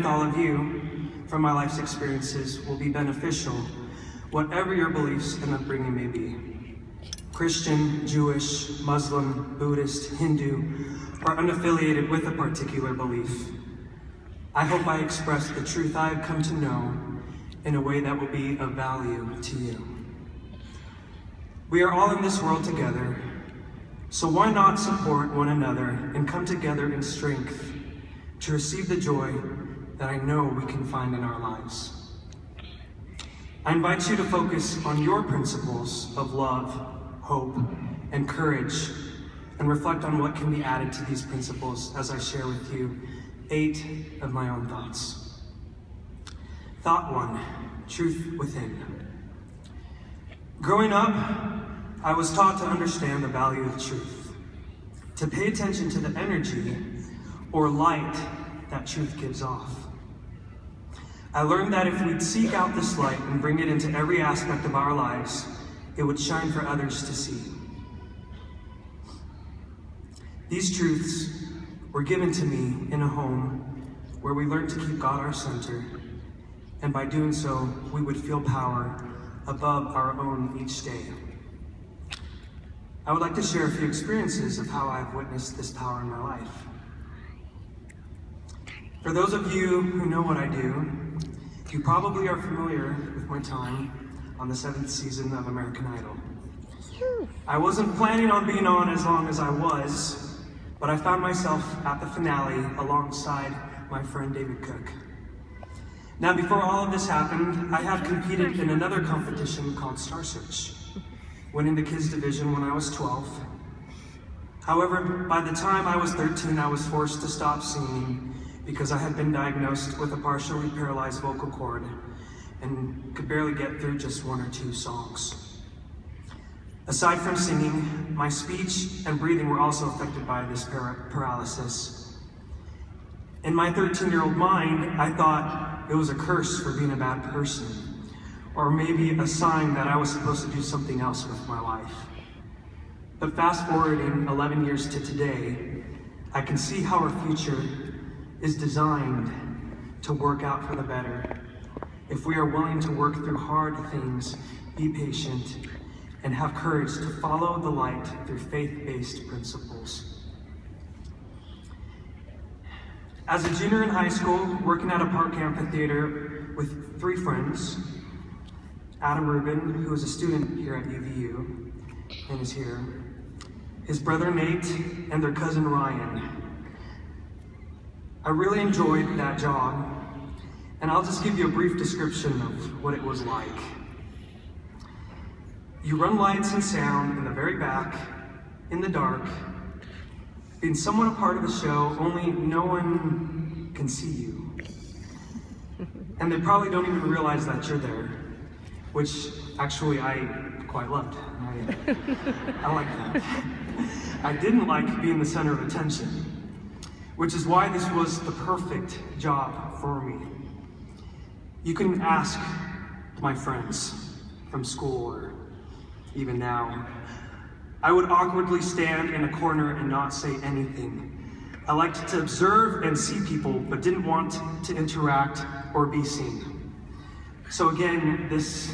all of you from my life's experiences will be beneficial, whatever your beliefs and upbringing may be. Christian, Jewish, Muslim, Buddhist, Hindu, or unaffiliated with a particular belief. I hope I express the truth I have come to know in a way that will be of value to you. We are all in this world together, so why not support one another and come together in strength to receive the joy that I know we can find in our lives. I invite you to focus on your principles of love, hope, and courage, and reflect on what can be added to these principles as I share with you 8 of my own thoughts. Thought 1, truth within. Growing up, I was taught to understand the value of truth, to pay attention to the energy or light that truth gives off. I learned that if we'd seek out this light and bring it into every aspect of our lives, it would shine for others to see. These truths were given to me in a home where we learned to keep God our center, and by doing so, we would feel power above our own each day. I would like to share a few experiences of how I've witnessed this power in my life. For those of you who know what I do, you probably are familiar with my time on the 7th season of American Idol. I wasn't planning on being on as long as I was, but I found myself at the finale alongside my friend David Cook. Now, before all of this happened, I had competed in another competition called Star Search, winning the kids division when I was 12. However, by the time I was 13, I was forced to stop singing because I had been diagnosed with a partially paralyzed vocal cord and could barely get through just 1 or 2 songs. Aside from singing, my speech and breathing were also affected by this paralysis. In my 13-year-old mind, I thought it was a curse for being a bad person, or maybe a sign that I was supposed to do something else with my life. But fast forwarding 11 years to today, I can see how our future is designed to work out for the better if we are willing to work through hard things, be patient, and have courage to follow the light through faith-based principles. As a junior in high school, working at a park amphitheater with 3 friends, Adam Rubin, who is a student here at UVU and is here, his brother Nate, and their cousin Ryan. I really enjoyed that job, and I'll just give you a brief description of what it was like. You run lights and sound in the very back, in the dark, being somewhat a part of the show, only no one can see you. And they probably don't even realize that you're there, which actually I quite loved. I like that. I didn't like being the center of attention, which is why this was the perfect job for me. You can ask my friends from school or even now. I would awkwardly stand in a corner and not say anything. I liked to observe and see people, but didn't want to interact or be seen. So again, this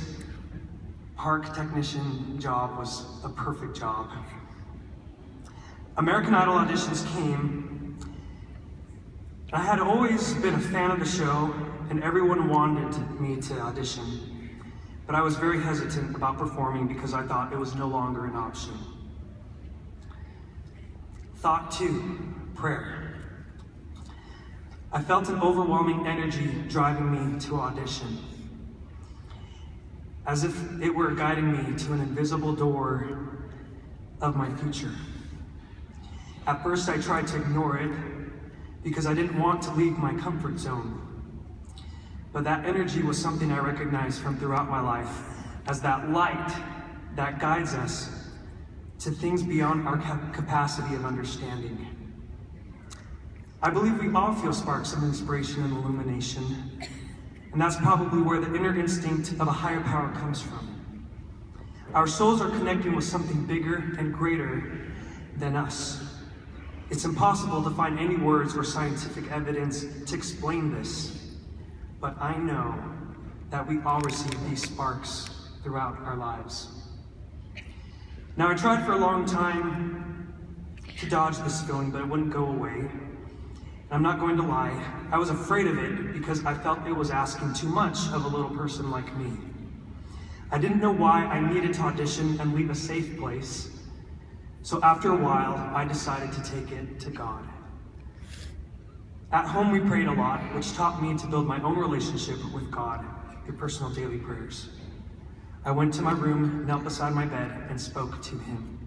park technician job was a perfect job. American Idol auditions came. I had always been a fan of the show, and everyone wanted me to audition. But I was very hesitant about performing because I thought it was no longer an option. Thought 2, prayer. I felt an overwhelming energy driving me to audition, as if it were guiding me to an invisible door of my future. At first, I tried to ignore it because I didn't want to leave my comfort zone. But that energy was something I recognized from throughout my life as that light that guides us to things beyond our capacity of understanding. I believe we all feel sparks of inspiration and illumination, and that's probably where the inner instinct of a higher power comes from. Our souls are connecting with something bigger and greater than us. It's impossible to find any words or scientific evidence to explain this. but I know that we all receive these sparks throughout our lives. Now, I tried for a long time to dodge this feeling, but it wouldn't go away. I'm not going to lie, I was afraid of it because I felt it was asking too much of a little person like me. I didn't know why I needed to audition and leave a safe place, so after a while, I decided to take it to God. At home, we prayed a lot, which taught me to build my own relationship with God through personal daily prayers. I went to my room, knelt beside my bed, and spoke to him.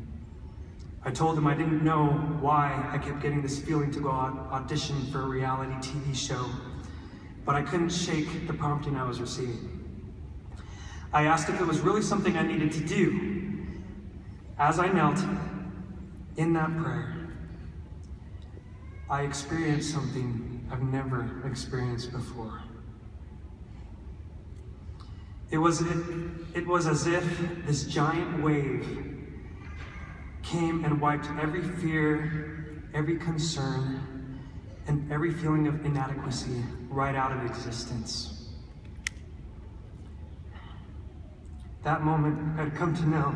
I told him I didn't know why I kept getting this feeling to go audition for a reality TV show, but I couldn't shake the prompting I was receiving. I asked if it was really something I needed to do. As I knelt in that prayer, I experienced something I've never experienced before. It was as if this giant wave came and wiped every fear, every concern, and every feeling of inadequacy right out of existence. That moment, I'd come to know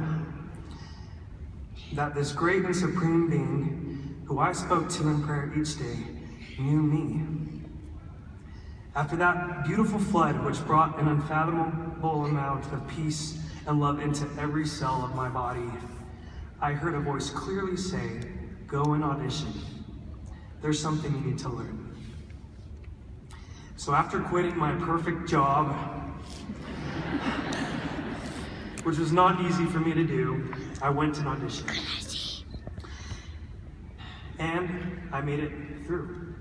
that this great and supreme being, who I spoke to in prayer each day, knew me. After that beautiful flood, which brought an unfathomable amount of peace and love into every cell of my body, I heard a voice clearly say, "Go and audition. There's something you need to learn." So after quitting my perfect job, which was not easy for me to do, I went and auditioned. And I made it through.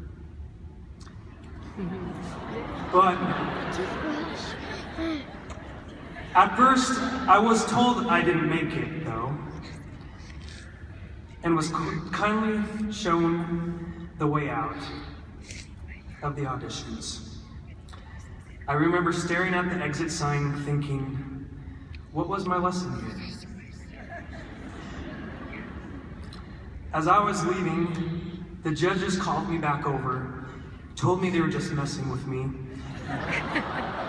But at first, I was told I didn't make it, though, and was kindly shown the way out of the auditions. I remember staring at the exit sign thinking, what was my lesson here? As I was leaving, the judges called me back over, told me they were just messing with me,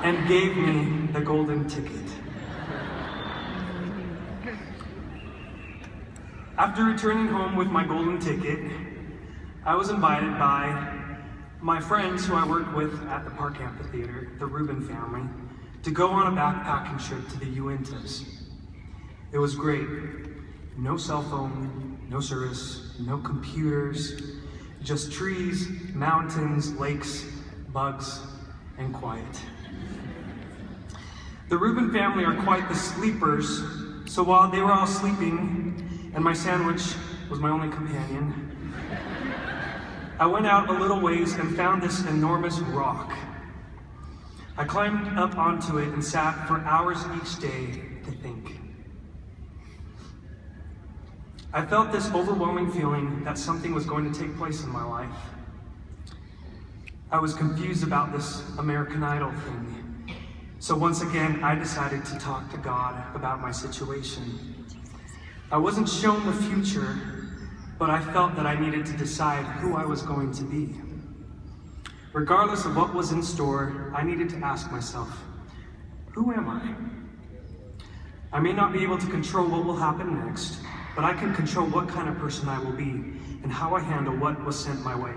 and gave me the golden ticket. After returning home with my golden ticket, I was invited by my friends who I worked with at the Park Amphitheater, the Rubin family, to go on a backpacking trip to the Uintas. It was great. No cell phone, no service, no computers, just trees, mountains, lakes, bugs, and quiet. The Rubin family are quite the sleepers, so while they were all sleeping, and my sandwich was my only companion, I went out a little ways and found this enormous rock. I climbed up onto it and sat for hours each day to think. I felt this overwhelming feeling that something was going to take place in my life. I was confused about this American Idol thing. So once again, I decided to talk to God about my situation. I wasn't shown the future, but I felt that I needed to decide who I was going to be. Regardless of what was in store, I needed to ask myself, who am I? I may not be able to control what will happen next, but I can control what kind of person I will be and how I handle what was sent my way.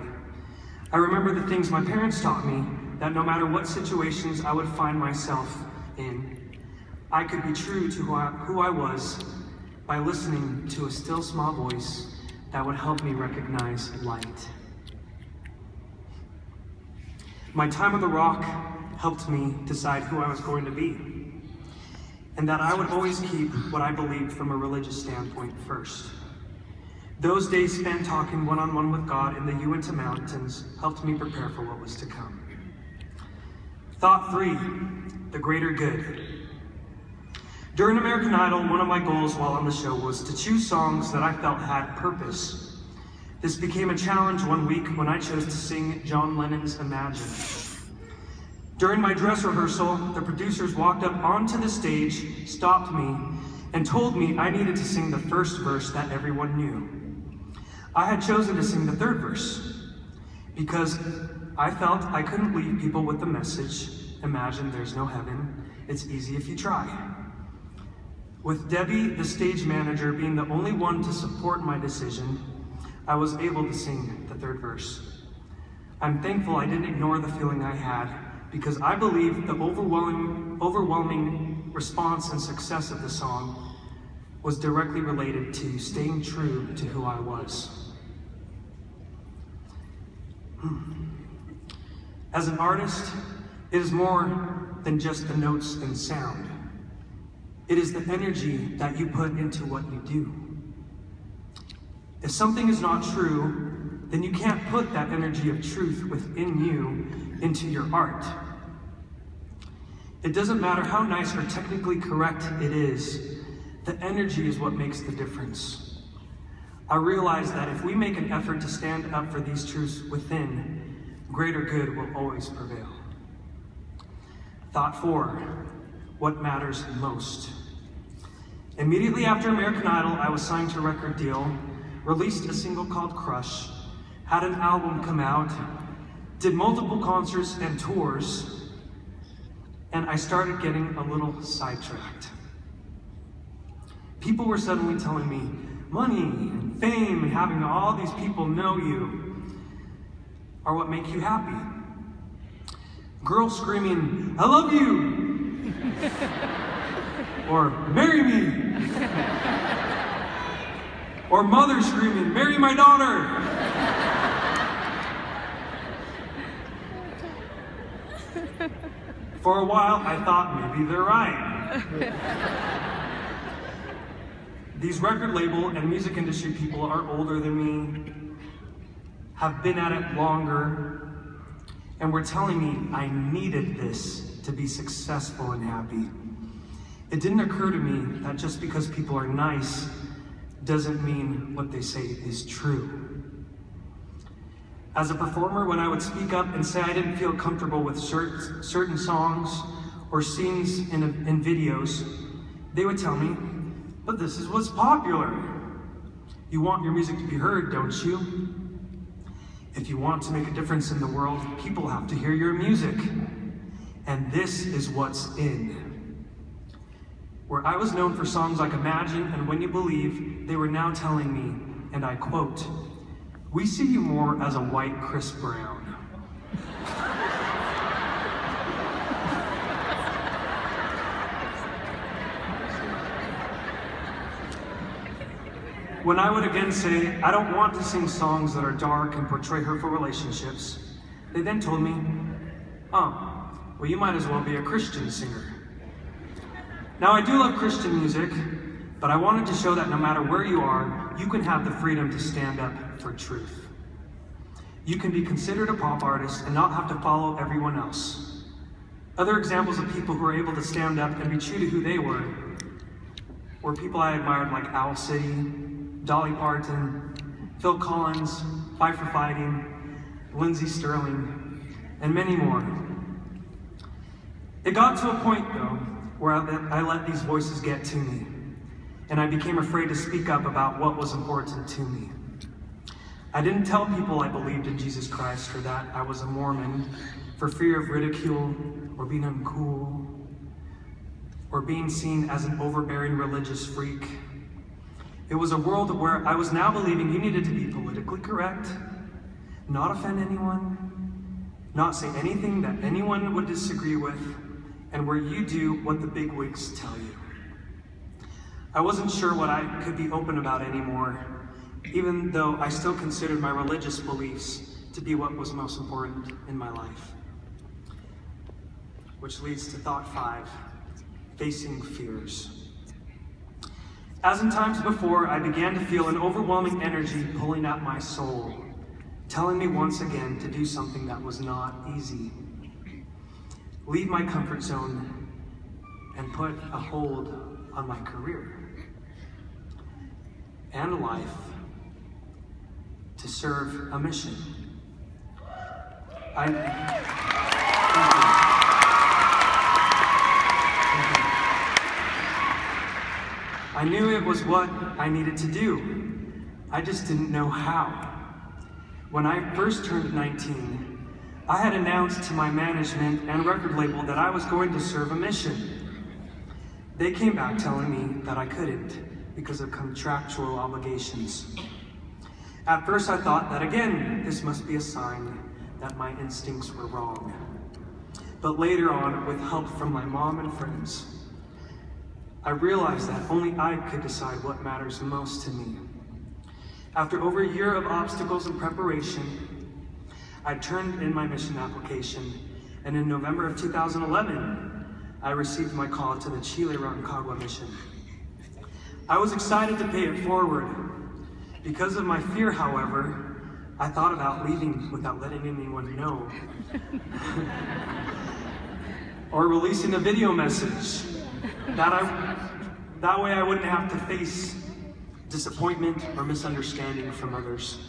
I remember the things my parents taught me, that no matter what situations I would find myself in, I could be true to who I was by listening to a still small voice that would help me recognize light. My time on the rock helped me decide who I was going to be, and that I would always keep what I believed from a religious standpoint first. Those days spent talking one-on-one with God in the Uinta Mountains helped me prepare for what was to come. Thought 3, the greater good. During American Idol, one of my goals while on the show was to choose songs that I felt had purpose. This became a challenge one week when I chose to sing John Lennon's Imagine. During my dress rehearsal, the producers walked up onto the stage, stopped me, and told me I needed to sing the first verse that everyone knew. I had chosen to sing the third verse because I felt I couldn't leave people with the message, imagine there's no heaven, it's easy if you try. With Debbie, the stage manager, being the only one to support my decision, I was able to sing the third verse. I'm thankful I didn't ignore the feeling I had, because I believe the overwhelming response and success of the song was directly related to staying true to who I was. As an artist, it is more than just the notes and sound. It is the energy that you put into what you do. If something is not true, then you can't put that energy of truth within you into your art. It doesn't matter how nice or technically correct it is, the energy is what makes the difference. I realize that if we make an effort to stand up for these truths within, greater good will always prevail. Thought 4, what matters most? Immediately after American Idol, I was signed to a record deal, released a single called Crush, had an album come out, did multiple concerts and tours, and I started getting a little sidetracked. People were suddenly telling me, money and fame and having all these people know you are what make you happy. Girls screaming, I love you! Or marry me! Or mothers screaming, marry my daughter! For a while, I thought maybe they're right. These record label and music industry people are older than me, have been at it longer, and were telling me I needed this to be successful and happy. It didn't occur to me that just because people are nice doesn't mean what they say is true. As a performer, when I would speak up and say I didn't feel comfortable with certain songs or scenes in videos, they would tell me, but this is what's popular. You want your music to be heard, don't you? If you want to make a difference in the world, people have to hear your music. And this is what's in. Where I was known for songs like Imagine and When You Believe, they were now telling me, and I quote, we see you more as a white Chris Brown. When I would again say, I don't want to sing songs that are dark and portray hurtful relationships, they then told me, oh, well, you might as well be a Christian singer. Now, I do love Christian music, but I wanted to show that no matter where you are, you can have the freedom to stand up for truth. You can be considered a pop artist and not have to follow everyone else. Other examples of people who were able to stand up and be true to who they were people I admired like Owl City, Dolly Parton, Phil Collins, Fight for Fighting, Lindsey Sterling, and many more. It got to a point, though, where I let these voices get to me, and I became afraid to speak up about what was important to me. I didn't tell people I believed in Jesus Christ or that I was a Mormon for fear of ridicule or being uncool or being seen as an overbearing religious freak. It was a world where I was now believing you needed to be politically correct, not offend anyone, not say anything that anyone would disagree with, and where you do what the bigwigs tell you. I wasn't sure what I could be open about anymore, even though I still considered my religious beliefs to be what was most important in my life. Which leads to thought 5, facing fears. As in times before, I began to feel an overwhelming energy pulling at my soul, telling me once again to do something that was not easy. Leave my comfort zone and put a hold on my career and life to serve a mission. I knew it was what I needed to do. I just didn't know how. When I first turned 19, I had announced to my management and record label that I was going to serve a mission. They came back telling me that I couldn't because of contractual obligations. At first I thought that again, this must be a sign that my instincts were wrong. But later on, with help from my mom and friends, I realized that only I could decide what matters most to me. After over a year of obstacles and preparation, I turned in my mission application, and in November of 2011, I received my call to the Chile Rancagua mission. I was excited to pay it forward. Because of my fear, however, I thought about leaving without letting anyone know. Or releasing a video message. That way I wouldn't have to face disappointment or misunderstanding from others.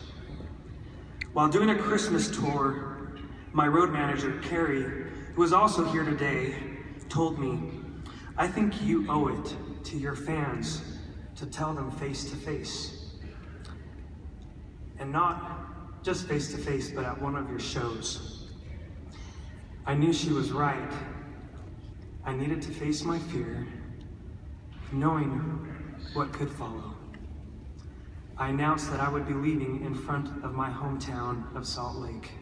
While doing a Christmas tour, my road manager, Carrie, who is also here today, told me, "I think you owe it to your fans to tell them face to face. And not just face to face, but at one of your shows." I knew she was right. I needed to face my fear, knowing what could follow. I announced that I would be leaving in front of my hometown of Salt Lake.